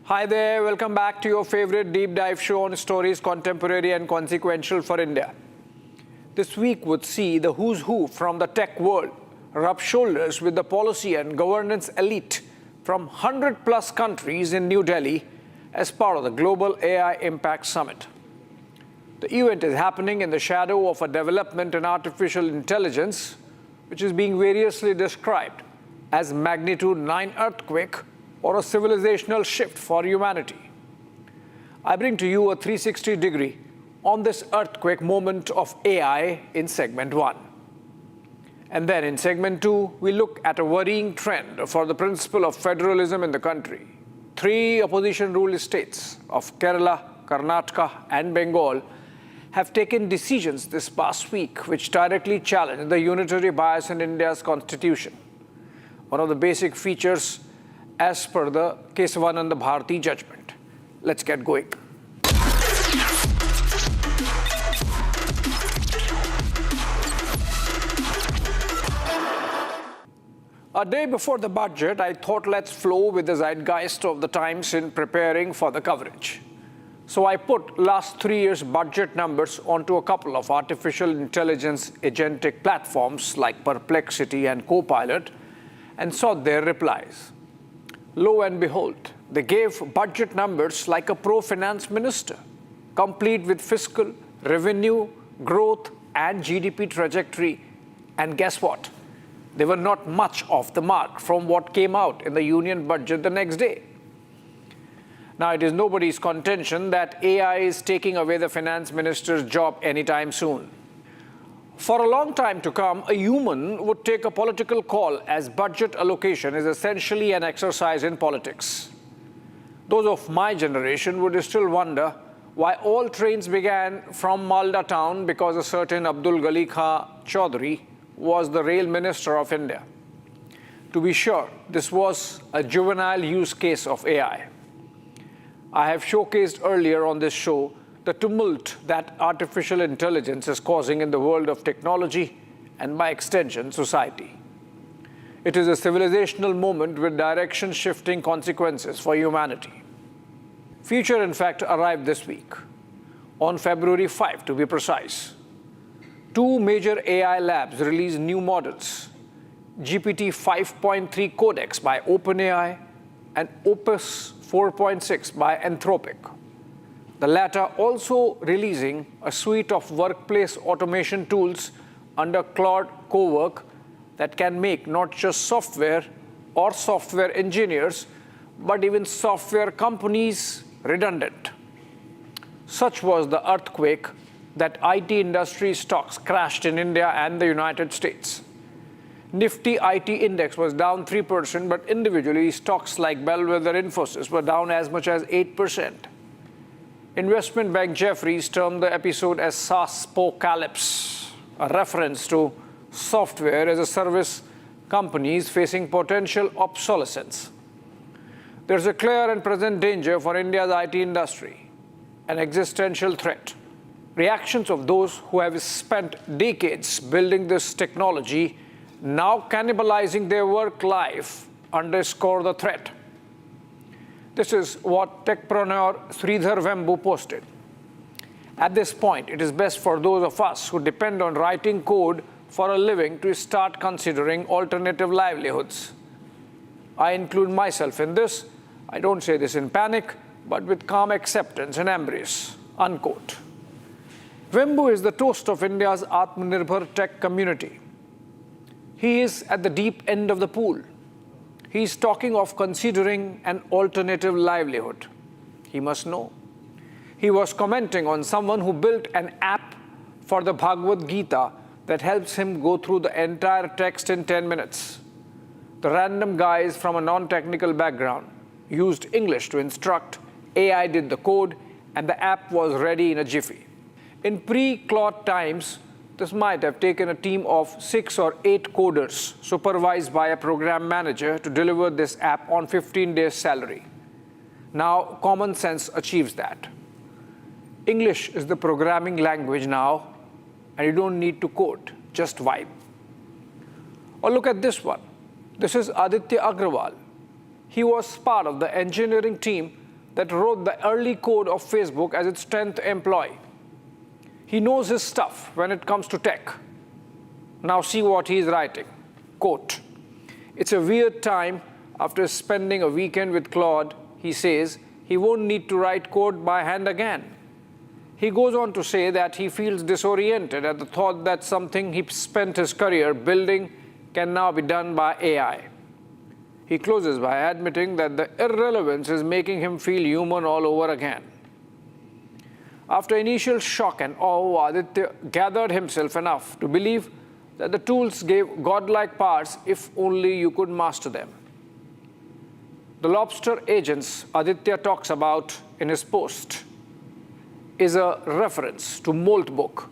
Hi there, welcome back to your favorite deep dive show on stories contemporary and consequential for India. This week would see the who's who from the tech world rub shoulders with the policy and governance elite from 100+ countries in New Delhi as part of the Global AI Impact Summit. The event is happening in the shadow of a development in artificial intelligence, which is being variously described as magnitude 9 earthquake or a civilizational shift for humanity. I bring to you a 360-degree on this earthquake moment of AI in segment 1. And then in segment 2, we look at a worrying trend for the principle of federalism in the country. 3 opposition-ruled states of Kerala, Karnataka, and Bengal have taken decisions this past week which directly challenge the unitary bias in India's constitution, one of the basic features as per the Kesavananda Bharati judgment. Let's get going. A day before the budget, I thought let's flow with the zeitgeist of the times in preparing for the coverage. So I put last 3 years' budget numbers onto a couple of artificial intelligence agentic platforms like Perplexity and Copilot and sought their replies. Lo and behold, they gave budget numbers like a pro-finance minister, complete with fiscal, revenue, growth, and GDP trajectory. And guess what? They were not much off the mark from what came out in the union budget the next day. Now, it is nobody's contention that AI is taking away the finance minister's job anytime soon. For a long time to come, a human would take a political call as budget allocation is essentially an exercise in politics. Those of my generation would still wonder why all trains began from Malda town because a certain Abdul Gali Khan Chaudhary was the rail minister of India. To be sure, this was a juvenile use case of AI. I have showcased earlier on this show the tumult that artificial intelligence is causing in the world of technology and, by extension, society. It is a civilizational moment with direction-shifting consequences for humanity. Future, in fact, arrived this week, on February 5 to be precise. 2 major AI labs released new models, GPT 5.3 Codex by OpenAI and Opus 4.6 by Anthropic. The latter also releasing a suite of workplace automation tools under Claude Cowork that can make not just software or software engineers, but even software companies redundant. Such was the earthquake that IT industry stocks crashed in India and the United States. Nifty IT index was down 3%, but individually stocks like Bellwether Infosys were down as much as 8%. Investment bank Jefferies termed the episode as SaaSpocalypse, a reference to software as a service companies facing potential obsolescence. There's a clear and present danger for India's IT industry, an existential threat. Reactions of those who have spent decades building this technology, now cannibalizing their work life, underscore the threat. This is what techpreneur Sridhar Vembu posted. At this point, it is best for those of us who depend on writing code for a living to start considering alternative livelihoods. I include myself in this. I don't say this in panic, but with calm acceptance and embrace, unquote. Vembu is the toast of India's Atmanirbhar tech community. He is at the deep end of the pool. He is talking of considering an alternative livelihood. He must know. He was commenting on someone who built an app for the Bhagavad Gita that helps him go through the entire text in 10 minutes. The random guys from a non-technical background used English to instruct, AI did the code, and the app was ready in a jiffy. In pre-Claude times, this might have taken a team of 6 or 8 coders supervised by a program manager to deliver this app on 15 days' salary. Now, common sense achieves that. English is the programming language now, and you don't need to code, just vibe. Or look at this one. This is Aditya Agrawal. He was part of the engineering team that wrote the early code of Facebook as its 10th employee. He knows his stuff when it comes to tech. Now see what he's writing. Quote, "It's a weird time. After spending a weekend with Claude, he says he won't need to write code by hand again." He goes on to say that he feels disoriented at the thought that something he spent his career building can now be done by AI. He closes by admitting that the irrelevance is making him feel human all over again. After initial shock and awe, Aditya gathered himself enough to believe that the tools gave godlike powers if only you could master them. The lobster agents Aditya talks about in his post is a reference to Moltbook,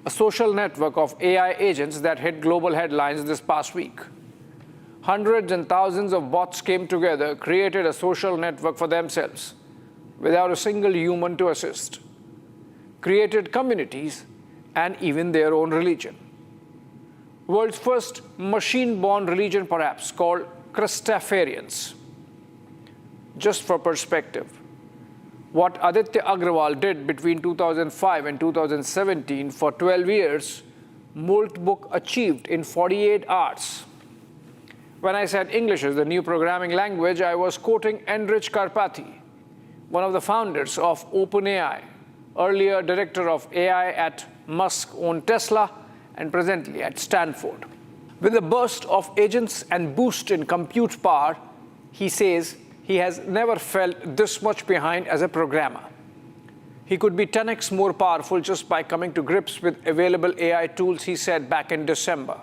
a social network of AI agents that hit global headlines this past week. Hundreds and thousands of bots came together, created a social network for themselves without a single human to assist, created communities and even their own religion. World's first machine-born religion, perhaps, called Christafarians. Just for perspective, what Aditya Agrawal did between 2005 and 2017 for 12 years, Moltbook achieved in 48 hours. When I said English is the new programming language, I was quoting Andrej Karpathy, one of the founders of OpenAI, earlier director of AI at Musk-owned Tesla, and presently at Stanford. With a burst of agents and boost in compute power, he says he has never felt this much behind as a programmer. He could be 10x more powerful just by coming to grips with available AI tools, he said back in December.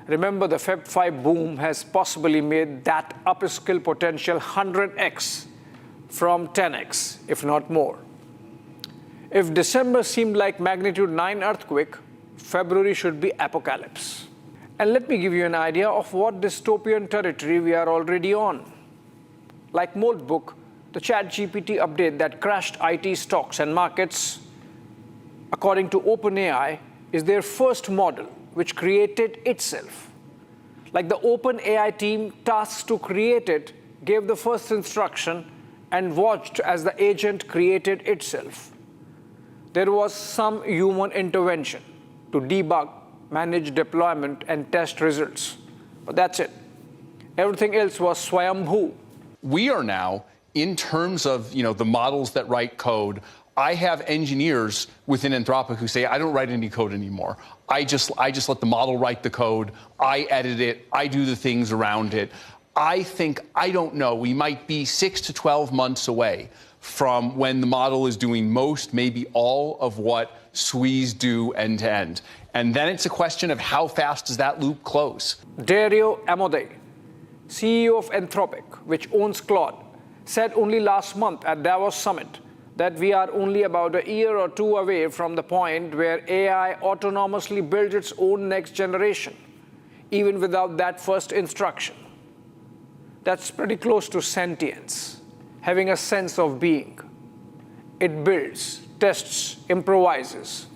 Remember, the Feb 5 boom has possibly made that upskill potential 100x from 10x, if not more. If December seemed like magnitude 9 earthquake, February should be apocalypse. And let me give you an idea of what dystopian territory we are already on. Like Moltbook, the ChatGPT update that crashed IT stocks and markets, according to OpenAI, is their first model, which created itself. Like the OpenAI team tasked to create it gave the first instruction and watched as the agent created itself. There was some human intervention to debug, manage deployment, and test results. But that's it. Everything else was Swayambhu. We are now, in terms of the models that write code, I have engineers within Anthropic who say, I don't write any code anymore. I just let the model write the code. I edit it. I do the things around it. I don't know, we might be 6 to 12 months away from when the model is doing most, maybe all of what SWEs do end to end. And then it's a question of how fast does that loop close? Dario Amodei, CEO of Anthropic, which owns Claude, said only last month at Davos Summit that we are only about a year or two away from the point where AI autonomously builds its own next generation, even without that first instruction. That's pretty close to sentience, having a sense of being. It builds, tests, improvises.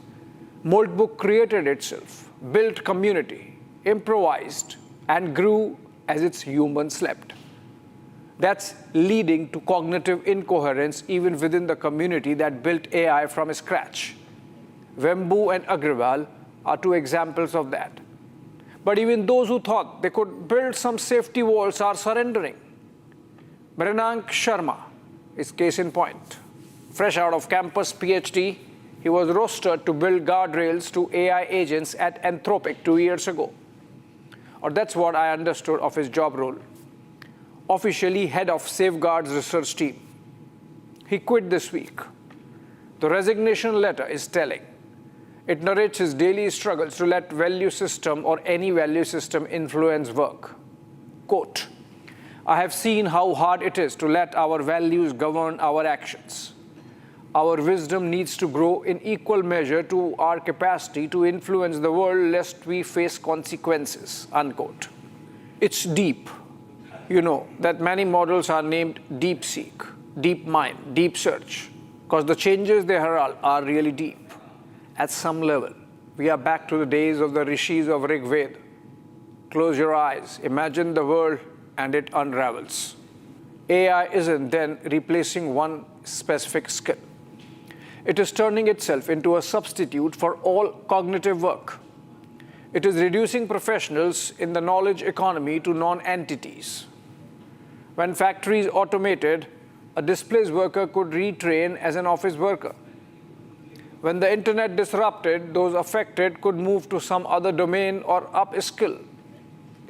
Moltbook created itself, built community, improvised, and grew as its humans slept. That's leading to cognitive incoherence even within the community that built AI from scratch. Wembu and Agrawal are two examples of that. But even those who thought they could build some safety walls are surrendering. Mrinank Sharma is case in point. Fresh out of campus PhD, he was rostered to build guardrails to AI agents at Anthropic 2 years ago. Or that's what I understood of his job role. Officially head of Safeguards research team. He quit this week. The resignation letter is telling. It narrates his daily struggles to let value system or any value system influence work. Quote, I have seen how hard it is to let our values govern our actions. Our wisdom needs to grow in equal measure to our capacity to influence the world lest we face consequences, unquote. It's deep. You know that many models are named DeepSeek, DeepMind, Deep Search, because the changes they herald are really deep. At some level, we are back to the days of the rishis of Rig Veda. Close your eyes, imagine the world, and it unravels. AI isn't then replacing one specific skill. It is turning itself into a substitute for all cognitive work. It is reducing professionals in the knowledge economy to non-entities. When factories automated, a displaced worker could retrain as an office worker. When the internet disrupted, those affected could move to some other domain or upskill.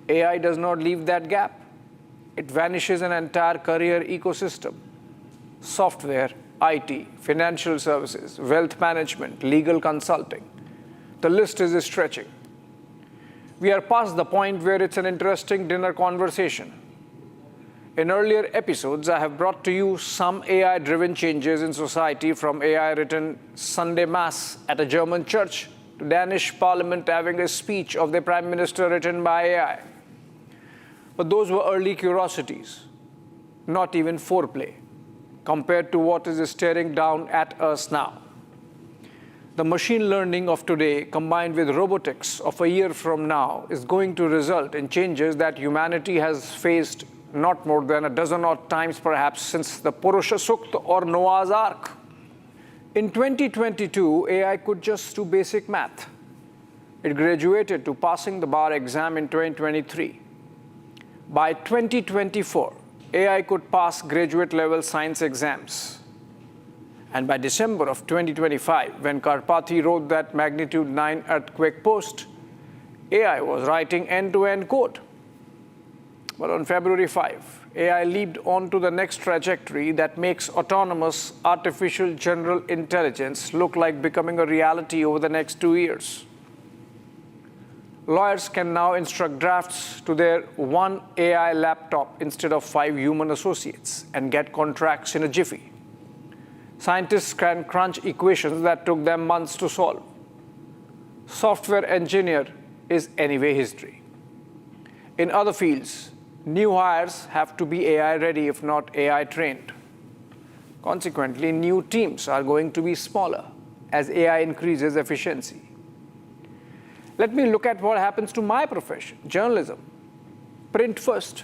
AI does not leave that gap. It vanishes an entire career ecosystem. Software, IT, financial services, wealth management, legal consulting. The list is stretching. We are past the point where it's an interesting dinner conversation. In earlier episodes, I have brought to you some AI-driven changes in society, from AI-written Sunday Mass at a German church to Danish parliament having a speech of their prime minister written by AI. But those were early curiosities, not even foreplay, compared to what is staring down at us now. The machine learning of today, combined with robotics of a year from now, is going to result in changes that humanity has faced not more than a dozen odd times perhaps since the Purusha Sukta or Noah's Ark. In 2022, AI could just do basic math. It graduated to passing the bar exam in 2023. By 2024, AI could pass graduate-level science exams. And by December of 2025, when Karpathy wrote that magnitude 9 earthquake post, AI was writing end-to-end code. But on February 5, AI leaped onto the next trajectory that makes autonomous artificial general intelligence look like becoming a reality over the next 2 years. Lawyers can now instruct drafts to their one AI laptop instead of 5 human associates and get contracts in a jiffy. Scientists can crunch equations that took them months to solve. Software engineer is anyway history. In other fields, new hires have to be AI ready, if not AI trained. Consequently, new teams are going to be smaller as AI increases efficiency. Let me look at what happens to my profession, journalism. Print first.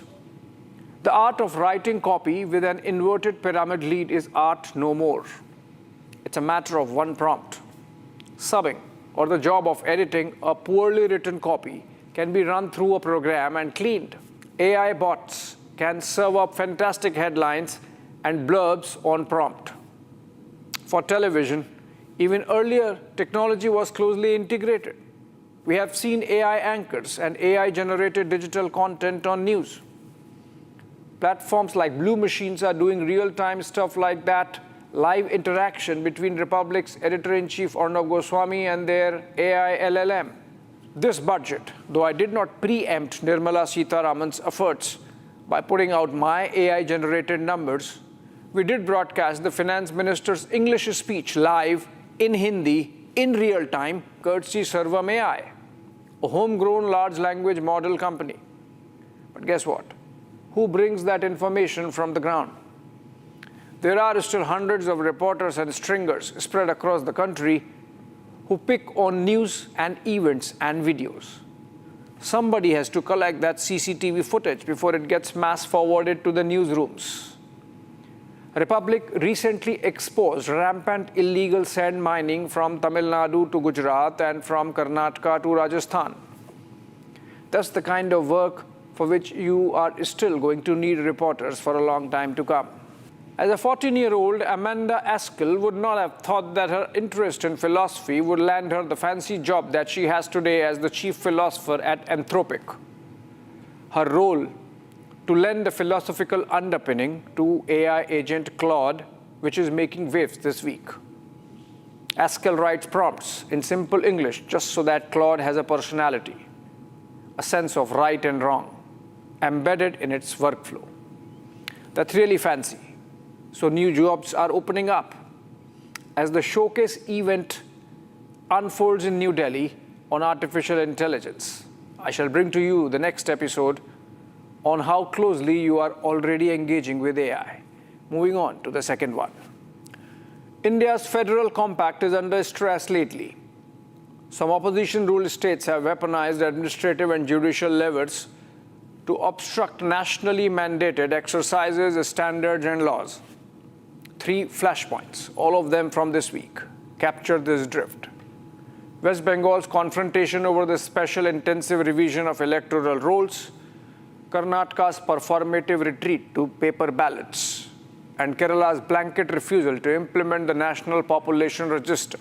The art of writing copy with an inverted pyramid lead is art no more. It's a matter of one prompt. Subbing, or the job of editing a poorly written copy, can be run through a program and cleaned. AI bots can serve up fantastic headlines and blurbs on prompt. For television, even earlier, technology was closely integrated. We have seen AI anchors and AI-generated digital content on news. Platforms like Blue Machines are doing real-time stuff like that, live interaction between Republic's editor-in-chief Arnav Goswami and their AI LLM. This budget, though I did not preempt Nirmala Sitharaman's efforts by putting out my AI-generated numbers, we did broadcast the finance minister's English speech live in Hindi in real time, courtesy Sarvam AI, a homegrown large language model company. But guess what? Who brings that information from the ground? There are still hundreds of reporters and stringers spread across the country who pick on news and events and videos. Somebody has to collect that CCTV footage before it gets mass forwarded to the newsrooms. Republic recently exposed rampant illegal sand mining from Tamil Nadu to Gujarat and from Karnataka to Rajasthan. That's the kind of work for which you are still going to need reporters for a long time to come. As a 14-year-old, Amanda Askell would not have thought that her interest in philosophy would land her the fancy job that she has today as the chief philosopher at Anthropic. Her role to lend a philosophical underpinning to AI agent Claude, which is making waves this week. Askell writes prompts in simple English just so that Claude has a personality, a sense of right and wrong, embedded in its workflow. That's really fancy. So new jobs are opening up. As the showcase event unfolds in New Delhi on artificial intelligence, I shall bring to you the next episode on how closely you are already engaging with AI. Moving on to the second one. India's federal compact is under stress lately. Some opposition-ruled states have weaponized administrative and judicial levers to obstruct nationally mandated exercises, standards, and laws. 3 flashpoints, all of them from this week, capture this drift. West Bengal's confrontation over the special intensive revision of electoral rolls, Karnataka's performative retreat to paper ballots, and Kerala's blanket refusal to implement the National Population Register.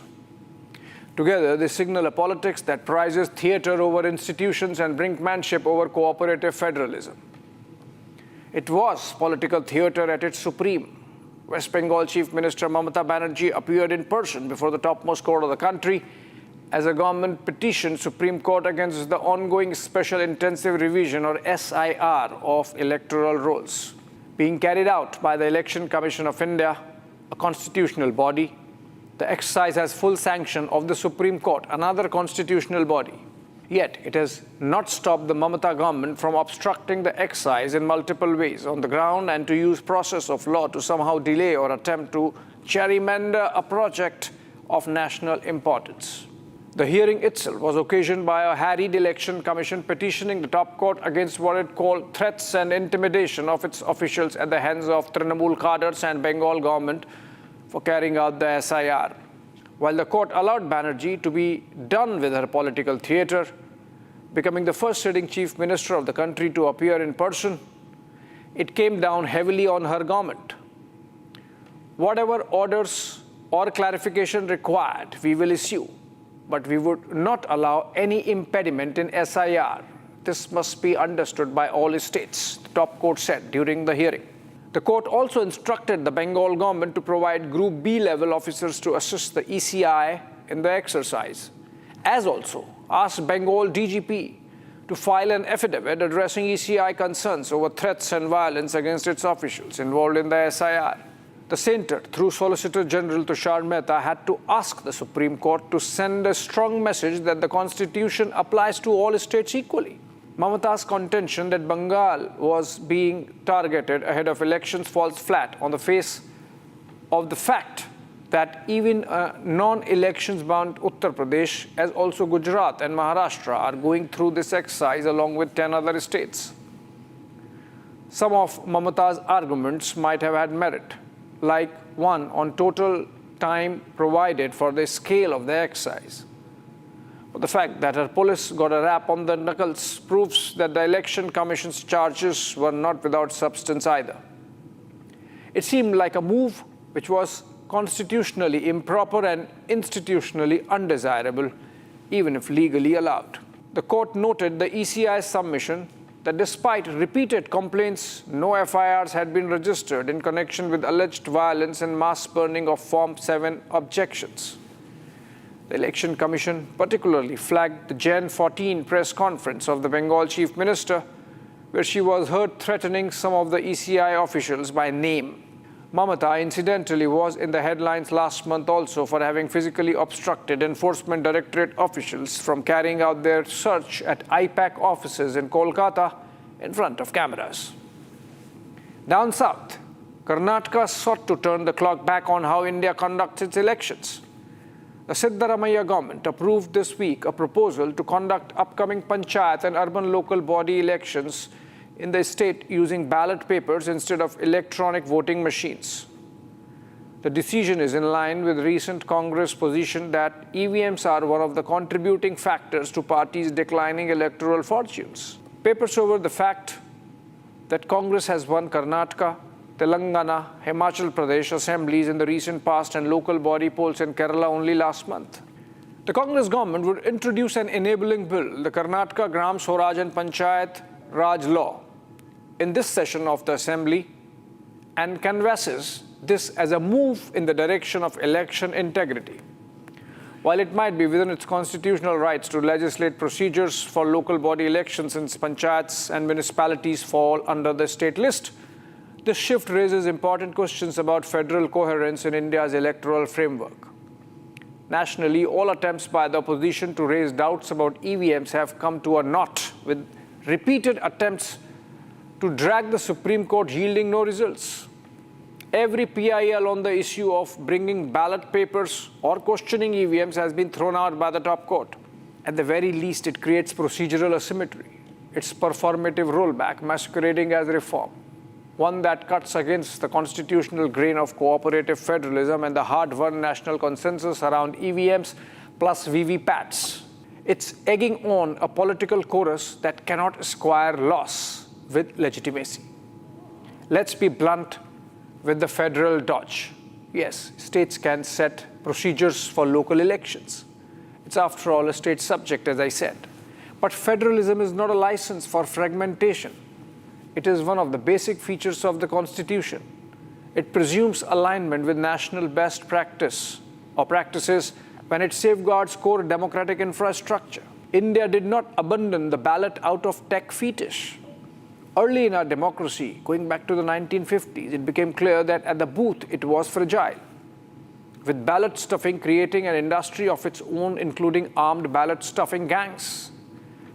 Together, they signal a politics that prizes theatre over institutions and brinkmanship over cooperative federalism. It was political theatre at its supreme. West Bengal Chief Minister Mamata Banerjee appeared in person before the topmost court of the country as a government petitioned Supreme Court against the ongoing Special Intensive Revision, or SIR, of electoral rolls being carried out by the Election Commission of India, a constitutional body. The exercise has full sanction of the Supreme Court, another constitutional body. Yet, it has not stopped the Mamata government from obstructing the exercise in multiple ways on the ground and to use process of law to somehow delay or attempt to gerrymander a project of national importance. The hearing itself was occasioned by a harried election commission petitioning the top court against what it called threats and intimidation of its officials at the hands of Trinamool cadres and Bengal government for carrying out the SIR. While the court allowed Banerjee to be done with her political theatre, becoming the first sitting chief minister of the country to appear in person, it came down heavily on her government. Whatever orders or clarification required, we will issue, but we would not allow any impediment in SIR. This must be understood by all states, the top court said during the hearing. The court also instructed the Bengal government to provide Group B level officers to assist the ECI in the exercise, as also asked Bengal DGP to file an affidavit addressing ECI concerns over threats and violence against its officials involved in the SIR. The centre, through Solicitor General Tushar Mehta, had to ask the Supreme Court to send a strong message that the Constitution applies to all states equally. Mamata's contention that Bengal was being targeted ahead of elections falls flat on the face of the fact that even non-elections bound Uttar Pradesh, as also Gujarat and Maharashtra, are going through this exercise along with 10 other states. Some of Mamata's arguments might have had merit, like one on total time provided for the scale of the exercise. But the fact that her police got a rap on the knuckles proves that the Election Commission's charges were not without substance either. It seemed like a move which was constitutionally improper and institutionally undesirable, even if legally allowed. The court noted the ECI's submission that despite repeated complaints, no FIRs had been registered in connection with alleged violence and mass burning of Form 7 objections. The Election Commission particularly flagged the Jan 14 press conference of the Bengal Chief Minister, where she was heard threatening some of the ECI officials by name. Mamata, incidentally, was in the headlines last month also for having physically obstructed Enforcement Directorate officials from carrying out their search at IPAC offices in Kolkata in front of cameras. Down south, Karnataka sought to turn the clock back on how India conducts its elections. The Siddaramaiah government approved this week a proposal to conduct upcoming panchayat and urban local body elections in the state using ballot papers instead of electronic voting machines. The decision is in line with recent Congress position that EVMs are one of the contributing factors to parties' declining electoral fortunes. Papers over the fact that Congress has won Karnataka, Telangana, Himachal Pradesh assemblies in the recent past and local body polls in Kerala only last month. The Congress government would introduce an enabling bill, the Karnataka Gram Swaraj and Panchayat Raj law, in this session of the Assembly, and canvasses this as a move in the direction of election integrity. While it might be within its constitutional rights to legislate procedures for local body elections since panchayats and municipalities fall under the state list, this shift raises important questions about federal coherence in India's electoral framework. Nationally, all attempts by the opposition to raise doubts about EVMs have come to a naught, with repeated attempts to drag the Supreme Court yielding no results. Every PIL on the issue of bringing ballot papers or questioning EVMs has been thrown out by the top court. At the very least, it creates procedural asymmetry. its performative rollback masquerading as reform, one that cuts against the constitutional grain of cooperative federalism and the hard-won national consensus around EVMs plus VVPATs. It's egging on a political chorus that cannot square loss with legitimacy. Let's be blunt with the federal dodge. Yes, states can set procedures for local elections. It's after all a state subject, as I said. But federalism is not a license for fragmentation. It is one of the basic features of the Constitution. It presumes alignment with national best practice or practices when it safeguards core democratic infrastructure. India did not abandon the ballot out of tech fetish. Early in our democracy, going back to the 1950s, it became clear that at the booth it was fragile, with ballot stuffing creating an industry of its own, including armed ballot stuffing gangs,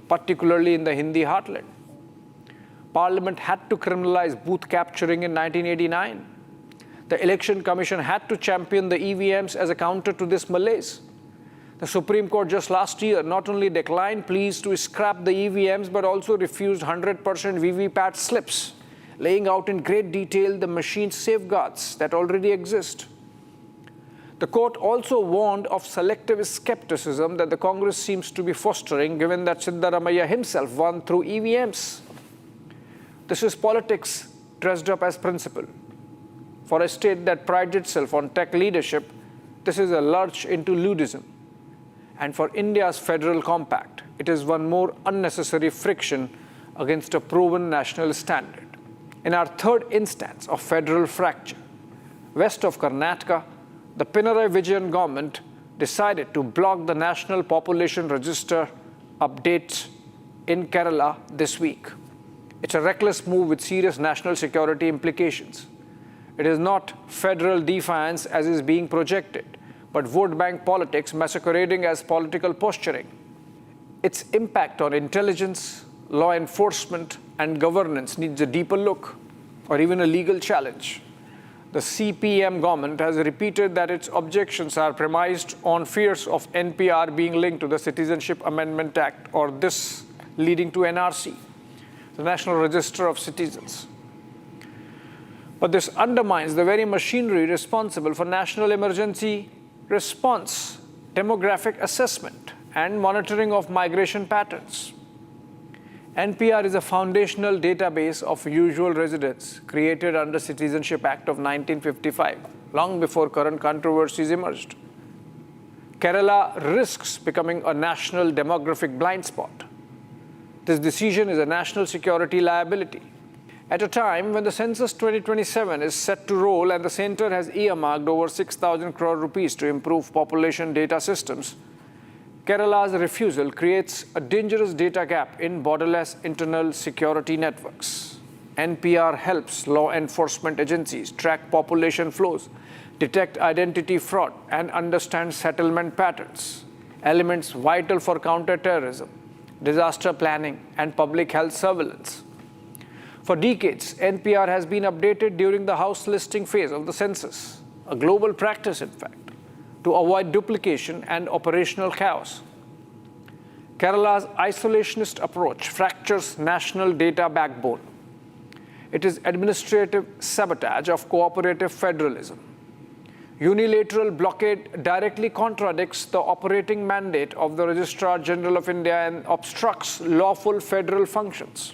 particularly in the Hindi heartland. Parliament had to criminalize booth capturing in 1989. The Election Commission had to champion the EVMs as a counter to this malaise. The Supreme Court just last year not only declined pleas to scrap the EVMs, but also refused 100% VVPAT slips, laying out in great detail the machine's safeguards that already exist. The court also warned of selective skepticism that the Congress seems to be fostering, given that Siddaramaiah himself won through EVMs. This is politics dressed up as principle. For a state that prides itself on tech leadership, this is a lurch into ludism. And for India's federal compact, it is one more unnecessary friction against a proven national standard. In our third instance of federal fracture, west of Karnataka, the Pinarayi Vijayan government decided to block the National Population Register updates in Kerala this week. It's a reckless move with serious national security implications. It is not federal defiance as is being projected, but vote bank politics masquerading as political posturing. Its impact on intelligence, law enforcement, and governance needs a deeper look, or even a legal challenge. The CPM government has repeated that its objections are premised on fears of NPR being linked to the Citizenship Amendment Act, or this leading to NRC, the National Register of Citizens. But this undermines the very machinery responsible for national emergency response, demographic assessment, and monitoring of migration patterns. NPR is a foundational database of usual residents created under Citizenship Act of 1955, long before current controversies emerged. Kerala risks becoming a national demographic blind spot. This decision is a national security liability. At a time when the Census 2027 is set to roll and the centre has earmarked over 6,000 crore rupees to improve population data systems, Kerala's refusal creates a dangerous data gap in borderless internal security networks. NPR helps law enforcement agencies track population flows, detect identity fraud, and understand settlement patterns, elements vital for counter-terrorism, disaster planning, and public health surveillance. For decades, NPR has been updated during the house listing phase of the census, a global practice, in fact, to avoid duplication and operational chaos. Kerala's isolationist approach fractures national data backbone. It is administrative sabotage of cooperative federalism. Unilateral blockade directly contradicts the operating mandate of the Registrar General of India and obstructs lawful federal functions.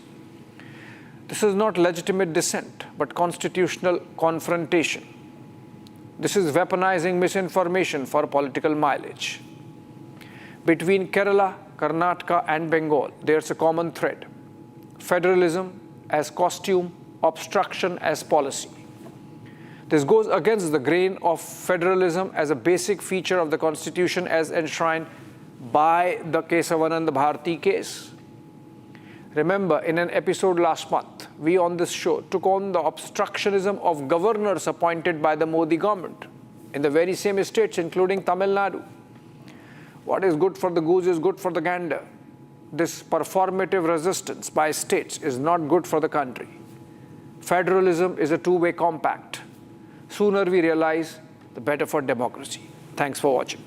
This is not legitimate dissent, but constitutional confrontation. This is weaponizing misinformation for political mileage. Between Kerala, Karnataka, and Bengal, there's a common thread: federalism as costume, obstruction as policy. This goes against the grain of federalism as a basic feature of the Constitution as enshrined by the Kesavananda Bharati case. Remember, in an episode last month, we on this show took on the obstructionism of governors appointed by the Modi government in the very same states, including Tamil Nadu. What is good for the goose is good for the gander. This performative resistance by states is not good for the country. Federalism is a two-way compact. Sooner we realize, the better for democracy. Thanks for watching.